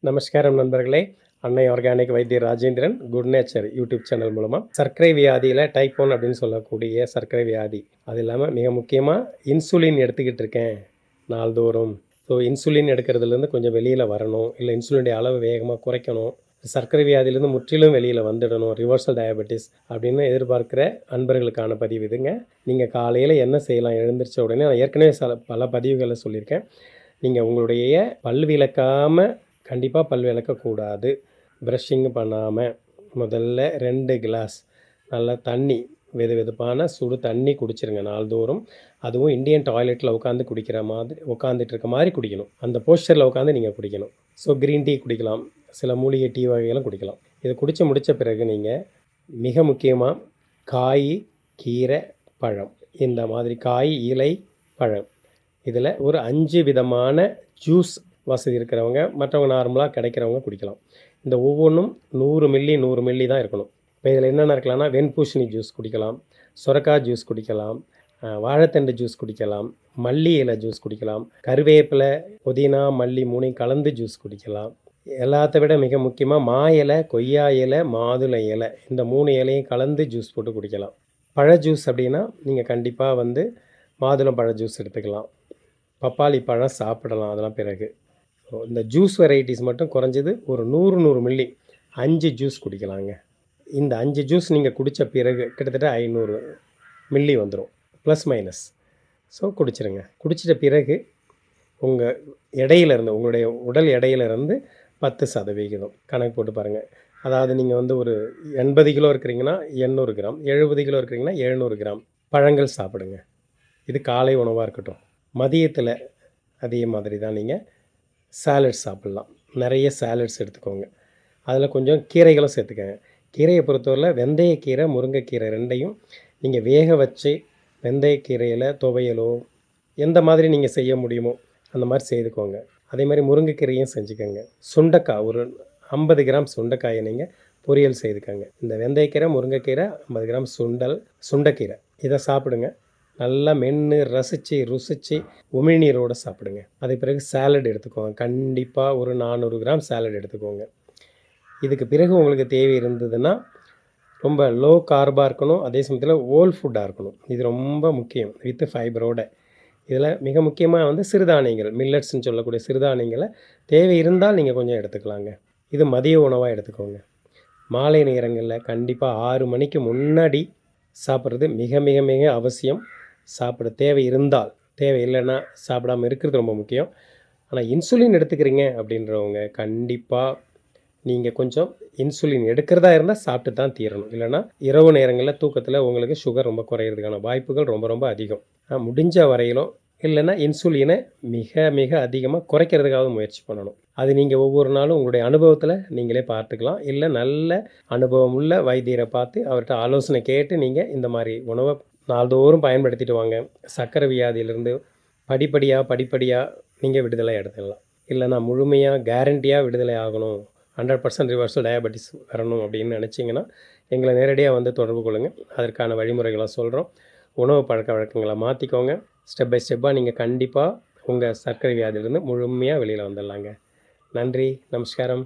நமஸ்காரம் நண்பர்களே. அன்னை ஆர்கானிக் வைத்தியர் Rajendran good nature YouTube channel மூலமாக சர்க்கரை வியாதியில் டைப் 1 அப்படின்னு சொல்லக்கூடிய சர்க்கரை வியாதி, அது இல்லாமல் மிக முக்கியமாக இன்சுலின் எடுத்துக்கிட்டு இருக்கேன் நாள்தோறும். ஸோ இன்சுலின் எடுக்கிறதுலேருந்து கொஞ்சம் வெளியில் வரணும், இல்லை இன்சுலினுடைய அளவு வேகமாக குறைக்கணும், சர்க்கரை வியாதியிலேருந்து முற்றிலும் வெளியில் வந்துடணும், ரிவர்சல் டயபெட்டிஸ் அப்படின்னு எதிர்பார்க்குற அன்பர்களுக்கான பதிவு இதுங்க. நீங்கள் காலையில் என்ன செய்யலாம் எழுந்திரிச்ச உடனே, நான் ஏற்கனவே பல பதிவுகளை சொல்லியிருக்கேன். நீங்கள் உங்களுடைய பல் விளக்காமல் கண்டிப்பாக பல் விளக்கக்கூடாது. ப்ரஷ்ஷிங் பண்ணாமல் முதல்ல 2 கிளாஸ் நல்லா தண்ணி, வெது வெதுப்பான சுடு தண்ணி குடிச்சிருங்க நாள்தோறும். அதுவும் இந்தியன் டாய்லெட்டில் உட்காந்து குடிக்கிற மாதிரி, உட்காந்துட்டு இருக்க மாதிரி குடிக்கணும். அந்த போஸ்டரில் உட்காந்து நீங்கள் குடிக்கணும். ஸோ க்ரீன் டீ குடிக்கலாம், சில மூலிகை டீ வகைகளும் குடிக்கலாம். இது குடித்து முடித்த பிறகு நீங்கள் மிக முக்கியமாக காய், கீரை, பழம், இந்த மாதிரி காய், இலை, பழம், இதில் ஒரு 5 விதமான ஜூஸ் வசதி இருக்கிறவங்க, மற்றவங்க நார்மலாக கிடைக்கிறவங்க குடிக்கலாம். இந்த ஒவ்வொன்றும் 100 மில்லி தான் இருக்கணும். இப்போ இதில் என்னென்ன இருக்கலாம்னா, வெண்பூசணி ஜூஸ் குடிக்கலாம், சுரக்காய் ஜூஸ் குடிக்கலாம், வாழைத்தண்டு ஜூஸ் குடிக்கலாம், மல்லி இலை ஜூஸ் குடிக்கலாம், கருவேப்பிலை, புதினா, மல்லி 3 கலந்து ஜூஸ் குடிக்கலாம். எல்லாத்த விட மிக முக்கியமாக மா இலை, கொய்யா இலை, மாதுளை இலை, இந்த 3 இலையும் கலந்து ஜூஸ் போட்டு குடிக்கலாம். பழ ஜூஸ் அப்படின்னா நீங்கள் கண்டிப்பாக மாதுளம் பழ ஜூஸ் எடுத்துக்கலாம், பப்பாளி பழம் சாப்பிடலாம். அதெல்லாம் பிறகு இந்த ஜூஸ் வெரைட்டிஸ் மட்டும் குறைஞ்சது ஒரு 100 மில்லி 5 ஜூஸ் குடிக்கலாங்க. இந்த 5 ஜூஸ் நீங்கள் குடித்த பிறகு கிட்டத்தட்ட 500 மில்லி வந்துடும், ப்ளஸ் மைனஸ். ஸோ குடிச்சிருங்க. குடிச்சிட்ட பிறகு உங்கள் எடையிலேருந்து, உங்களுடைய உடல் எடையிலேருந்து 10% கணக்கு போட்டு பாருங்கள். அதாவது நீங்கள் ஒரு 80 கிலோ இருக்கிறீங்கன்னா 800 கிராம், 70 கிலோ இருக்கிறீங்கன்னா 700 கிராம் பழங்கள் சாப்பிடுங்க. இது காலை உணவாக இருக்கட்டும். மதியத்தில் அதே மாதிரி தான் நீங்கள் சாலட்ஸ் சாப்பிட்லாம். நிறைய சாலட்ஸ் எடுத்துக்கோங்க. அதில் கொஞ்சம் கீரைகளும் சேர்த்துக்கங்க. கீரையை பொறுத்தவரையில் வெந்தயக்கீரை, முருங்கைக்கீரை 2யும் நீங்கள் வேக வச்சு வெந்தயக்கீரையில் துவையலோ எந்த மாதிரி நீங்கள் செய்ய முடியுமோ அந்த மாதிரி செய்துக்கோங்க. அதே மாதிரி முருங்கைக்கீரையும் செஞ்சுக்கோங்க. சுண்டைக்காய் ஒரு 50 கிராம் சுண்டைக்காயை நீங்கள் பொரியல் செய்துக்கோங்க. இந்த வெந்தயக்கீரை, முருங்கைக்கீரை, 50 கிராம் சுண்டைக்கீரை, இதை சாப்பிடுங்க. நல்லா மென்று ரசித்து ருசித்து உமிழ்நீரோடு சாப்பிடுங்க. அதுக்கு பிறகு சாலட் எடுத்துக்கோங்க. கண்டிப்பாக ஒரு 400 கிராம் சாலட் எடுத்துக்கோங்க. இதுக்கு பிறகு உங்களுக்கு தேவை இருந்ததுன்னா ரொம்ப லோ கார்பாக இருக்கணும், அதே சமயத்தில் ஹோல் ஃபுட்டாக இருக்கணும். இது ரொம்ப முக்கியம், வித் ஃபைபரோட. இதில் மிக முக்கியமாக சிறுதானியங்கள், மில்லட்ஸ்ன்னு சொல்லக்கூடிய சிறுதானியங்களை தேவை இருந்தால் நீங்கள் கொஞ்சம் எடுத்துக்கலாங்க. இது மதிய உணவாக எடுத்துக்கோங்க. மாலை நேரங்களில் கண்டிப்பாக 6 மணிக்கு முன்னாடி சாப்பிட்றது மிக மிக மிக அவசியம். சாப்பிட தேவை இருந்தால், தேவை இல்லைன்னா சாப்பிடாமல் இருக்கிறது ரொம்ப முக்கியம். ஆனால் இன்சுலின் எடுத்துக்கிறீங்க அப்படின்றவங்க கண்டிப்பாக நீங்கள் கொஞ்சம் இன்சுலின் எடுக்கிறதா இருந்தால் சாப்பிட்டு தான் தீரணும். இல்லைனா இரவு நேரங்களில் தூக்கத்தில் உங்களுக்கு சுகர் ரொம்ப குறையிறதுக்கான வாய்ப்புகள் ரொம்ப ரொம்ப அதிகம். முடிஞ்ச வரையிலும் இல்லைன்னா இன்சுலினை மிக மிக அதிகமாக குறைக்கிறதுக்காக முயற்சி பண்ணணும். அது நீங்கள் ஒவ்வொரு நாளும் உங்களுடைய அனுபவத்தில் நீங்களே பார்த்துக்கலாம். இல்லை நல்ல அனுபவம் உள்ள வைத்தியரை பார்த்து அவர்கிட்ட ஆலோசனை கேட்டு நீங்கள் இந்த மாதிரி உணவை நாள்தோறும் பயன்படுத்திட்டு வாங்க. சர்க்கரை வியாதியிலேருந்து படிப்படியாக நீங்கள் விடுதலை எடுத்துடலாம். இல்லைனா முழுமையாக கேரண்டியாக விடுதலை ஆகணும், 100% ரிவர்சல் டயபெட்டிஸ் வரணும் அப்படின்னு நினச்சிங்கன்னா எங்களை நேரடியாக தொடர்பு கொள்ளுங்கள். அதற்கான வழிமுறைகளை சொல்கிறோம். உணவு பழக்க வழக்கங்களை மாற்றிக்கோங்க. ஸ்டெப் பை ஸ்டெப்பாக நீங்கள் கண்டிப்பாக உங்கள் சர்க்கரை வியாதியிலேருந்து முழுமையாக வெளியில் வந்துடலாங்க. நன்றி, நமஸ்காரம்.